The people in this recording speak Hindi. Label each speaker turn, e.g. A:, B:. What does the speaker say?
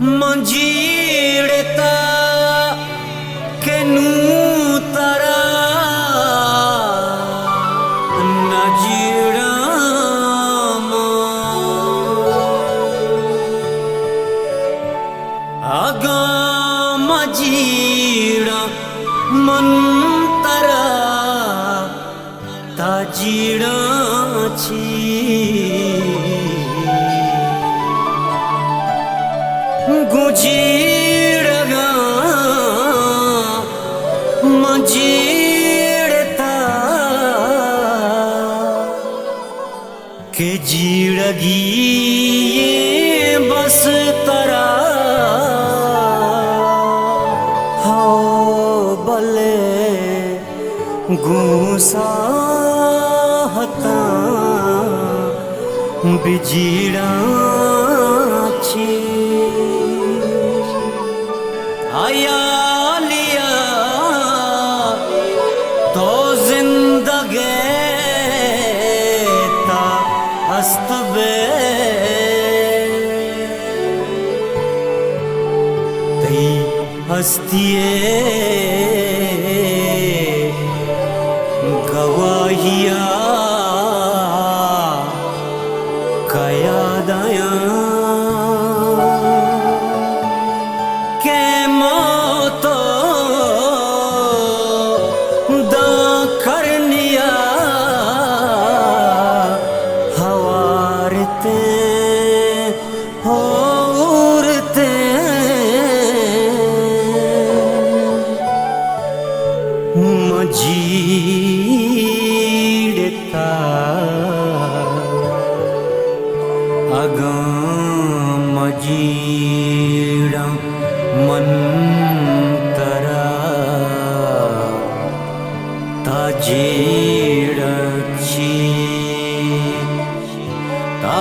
A: मंजीड़ता के नूतरा नजीड़ा आगा मजीड़ा मंतरा ताजीड़ा छी गुजीड़गा मजीड़ता के जीड़गी ये बस तरा हो बले गुसा हता बिजीड़ा छी आया लिया तो जिंदगी ता हस्तबे तई हस्तिये गवाहिया कया दया मजीड़ता अगा मजीड़ा मंतरा ताजीड़ा छी ता